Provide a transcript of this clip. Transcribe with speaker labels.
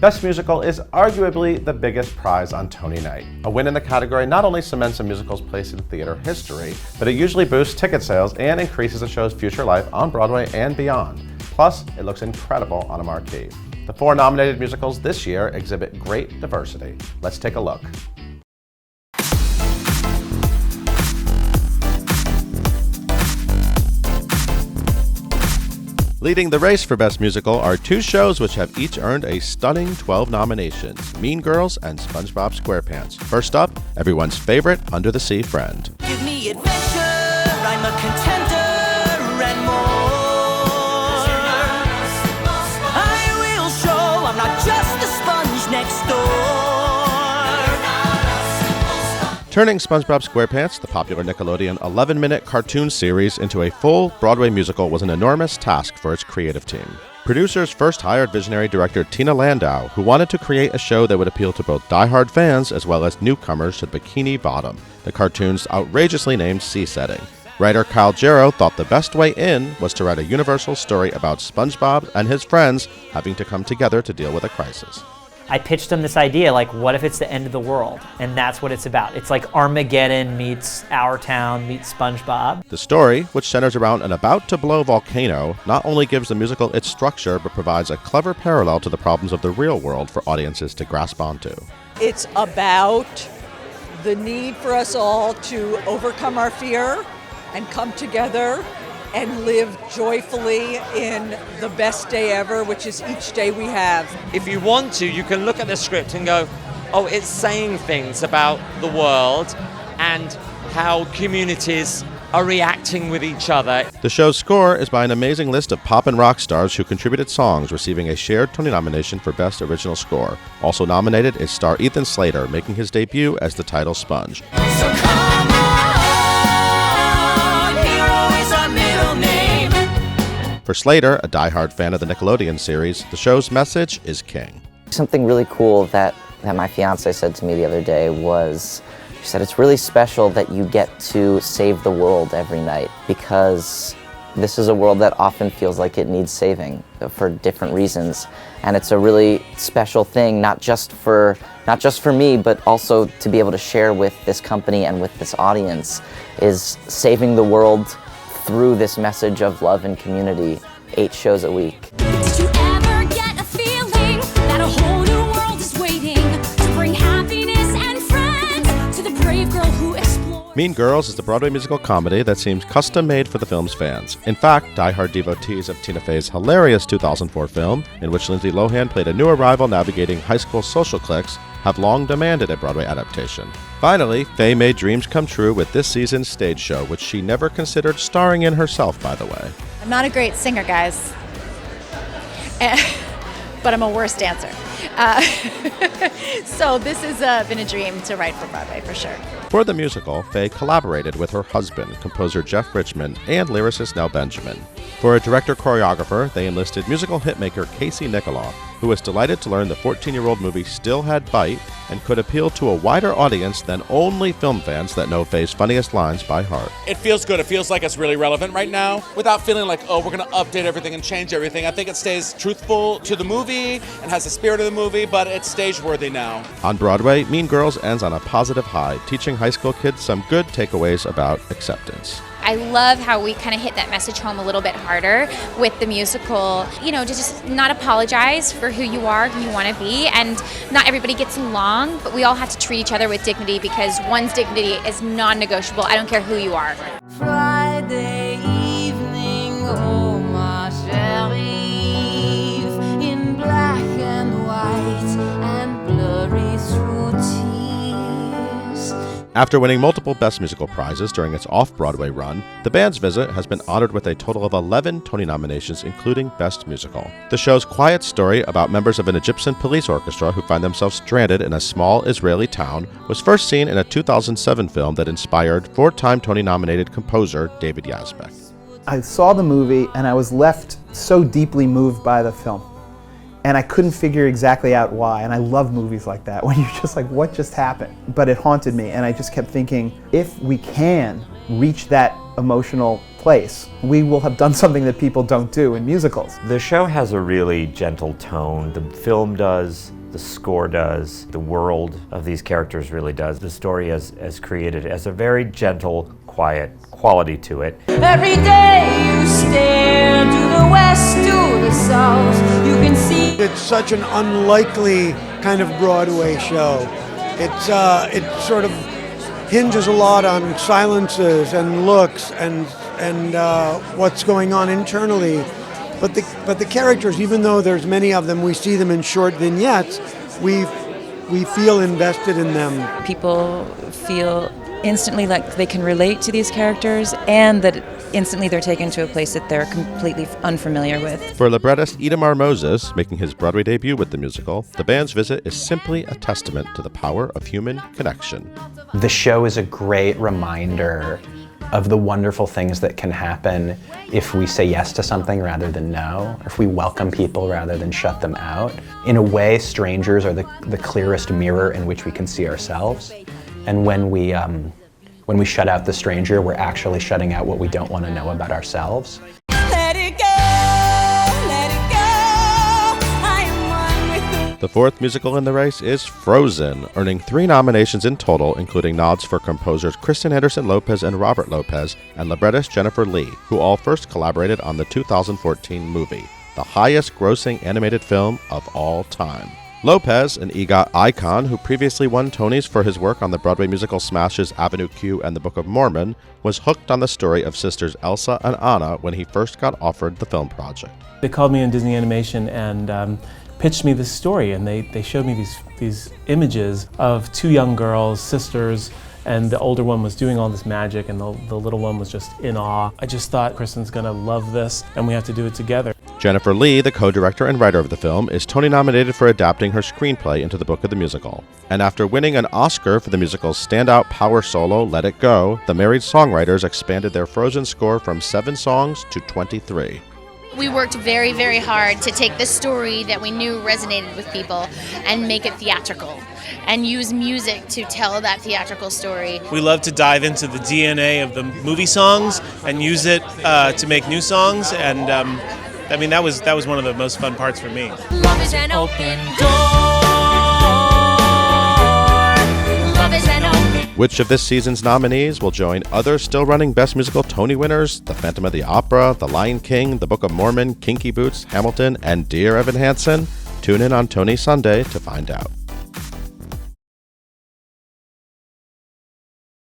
Speaker 1: Best Musical is arguably the biggest prize on Tony night. A win in the category not only cements a musical's place in theater history, but it usually boosts ticket sales and increases a show's future life on Broadway and beyond. Plus, it looks incredible on a marquee. The 4 nominated musicals this year exhibit great diversity. Let's take a look. Leading the race for Best Musical are 2 shows which have each earned a stunning 12 nominations, Mean Girls and SpongeBob SquarePants. First up, everyone's favorite Under the Sea Friend.
Speaker 2: Give me adventure, I'm a contender and more. I will show I'm not just the sponge next door.
Speaker 1: Turning SpongeBob SquarePants, the popular Nickelodeon 11-minute cartoon series, into a full Broadway musical was an enormous task for its creative team. Producers first hired visionary director Tina Landau, who wanted to create a show that would appeal to both die-hard fans as well as newcomers to Bikini Bottom, the cartoon's outrageously named sea setting. Writer Kyle Jarrow thought the best way in was to write a universal story about SpongeBob and his friends having to come together to deal with a crisis.
Speaker 3: I pitched them this idea, like, what if it's the end of the world? And that's what it's about. It's like Armageddon meets Our Town meets SpongeBob.
Speaker 1: The story, which centers around an about-to-blow volcano, not only gives the musical its structure, but provides a clever parallel to the problems of the real world for audiences to grasp onto.
Speaker 4: It's about the need for us all to overcome our fear and come together and live joyfully in the best day ever, which is each day we have.
Speaker 5: If you want to, you can look at the script and go, oh, it's saying things about the world and how communities are reacting with each other.
Speaker 1: The show's score is by an amazing list of pop and rock stars who contributed songs, receiving a shared Tony nomination for Best Original Score. Also nominated is star Ethan Slater, making his debut as the title Sponge.
Speaker 2: So come on, hero is our middle name.
Speaker 1: For Slater, a diehard fan of the Nickelodeon series, the show's message is king.
Speaker 6: Something really cool that my fiance said to me the other day was, she said, it's really special that you get to save the world every night, because this is a world that often feels like it needs saving for different reasons. And it's a really special thing, not just for me, but also to be able to share with this company and with this audience, is saving the world through this message of love and community, 8 shows a week.
Speaker 7: Did you ever get a feeling that a whole new world is waiting to bring happiness and friends to the brave girl who explores?
Speaker 1: Mean Girls is the Broadway musical comedy that seems custom-made for the film's fans. In fact, diehard devotees of Tina Fey's hilarious 2004 film, in which Lindsay Lohan played a new arrival navigating high school social cliques, have long demanded a Broadway adaptation. Finally, Fey made dreams come true with this season's stage show, which she never considered starring in herself, by the way.
Speaker 8: I'm not a great singer, guys, but I'm a worse dancer. So this has been a dream to write for Broadway, for sure.
Speaker 1: For the musical, Fey collaborated with her husband, composer Jeff Richmond, and lyricist Nell Benjamin. For a director-choreographer, they enlisted musical hitmaker Casey Nicholaw, who was delighted to learn the 14-year-old movie still had bite and could appeal to a wider audience than only film fans that know Fey's funniest lines by heart.
Speaker 9: It feels good. It feels like it's really relevant right now without feeling like, oh, we're going to update everything and change everything. I think it stays truthful to the movie and has the spirit of the movie, but it's stage-worthy now.
Speaker 1: On Broadway, Mean Girls ends on a positive high, teaching high school kids some good takeaways about acceptance.
Speaker 10: I love how we kind of hit that message home a little bit harder with the musical, to just not apologize for who you are, who you want to be, and not everybody gets along, but we all have to treat each other with dignity, because one's dignity is non-negotiable. I don't care who you are.
Speaker 2: Friday evening, oh my chérie, in black and white and blurry through tears.
Speaker 1: After winning multiple Best Musical prizes during its off-Broadway run, The Band's Visit has been honored with a total of 11 Tony nominations, including Best Musical. The show's quiet story about members of an Egyptian police orchestra who find themselves stranded in a small Israeli town was first seen in a 2007 film that inspired 4-time Tony-nominated composer David Yazbek.
Speaker 11: I saw the movie and I was left so deeply moved by the film. And I couldn't figure exactly out why, and I love movies like that, when you're just like, what just happened? But it haunted me, and I just kept thinking, if we can reach that emotional place. We will have done something that people don't do in musicals.
Speaker 12: The show has a really gentle tone. The film does, the score does, the world of these characters really does. The story as created has a very gentle, quiet quality to it.
Speaker 2: Every day you stare to the west, to the south, you can see.
Speaker 13: It's such an unlikely kind of Broadway show. It sort of hinges a lot on silences and looks and what's going on internally. But the characters, even though there's many of them, we see them in short vignettes, we feel invested in them.
Speaker 14: People feel instantly like they can relate to these characters, and that instantly they're taken to a place that they're completely unfamiliar with.
Speaker 1: For librettist Itamar Moses, making his Broadway debut with the musical, the band's visit is simply a testament to the power of human connection.
Speaker 15: The show is a great reminder of the wonderful things that can happen if we say yes to something rather than no, or if we welcome people rather than shut them out. In a way, strangers are the clearest mirror in which we can see ourselves. And when we shut out the stranger, we're actually shutting out what we don't want to know about ourselves.
Speaker 2: Let it go, I am one with
Speaker 1: The fourth musical in the race is Frozen, earning 3 nominations in total, including nods for composers Kristen Anderson Lopez and Robert Lopez, and librettist Jennifer Lee, who all first collaborated on the 2014 movie, the highest-grossing animated film of all time. Lopez, an EGOT icon who previously won Tonys for his work on the Broadway musical smashes Avenue Q and The Book of Mormon, was hooked on the story of sisters Elsa and Anna when he first got offered the film project.
Speaker 16: They called me in Disney Animation and pitched me this story, and they showed me these images of 2 young girls, sisters, and the older one was doing all this magic and the little one was just in awe. I just thought Kristen's gonna love this and we have to do it together.
Speaker 1: Jennifer Lee, the co-director and writer of the film, is Tony nominated for adapting her screenplay into the book of the musical. And after winning an Oscar for the musical's standout power solo, Let It Go, the Married Songwriters expanded their Frozen score from 7 songs to 23.
Speaker 10: We worked very, very hard to take the story that we knew resonated with people and make it theatrical and use music to tell that theatrical story.
Speaker 17: We love to dive into the DNA of the movie songs and use it to make new songs, and I mean that was one of the most fun parts for me.
Speaker 2: Love is an open door. Love is an open.
Speaker 1: Which of this season's nominees will join other still-running Best Musical Tony winners, The Phantom of the Opera, The Lion King, The Book of Mormon, Kinky Boots, Hamilton, and Dear Evan Hansen? Tune in on Tony Sunday to find out.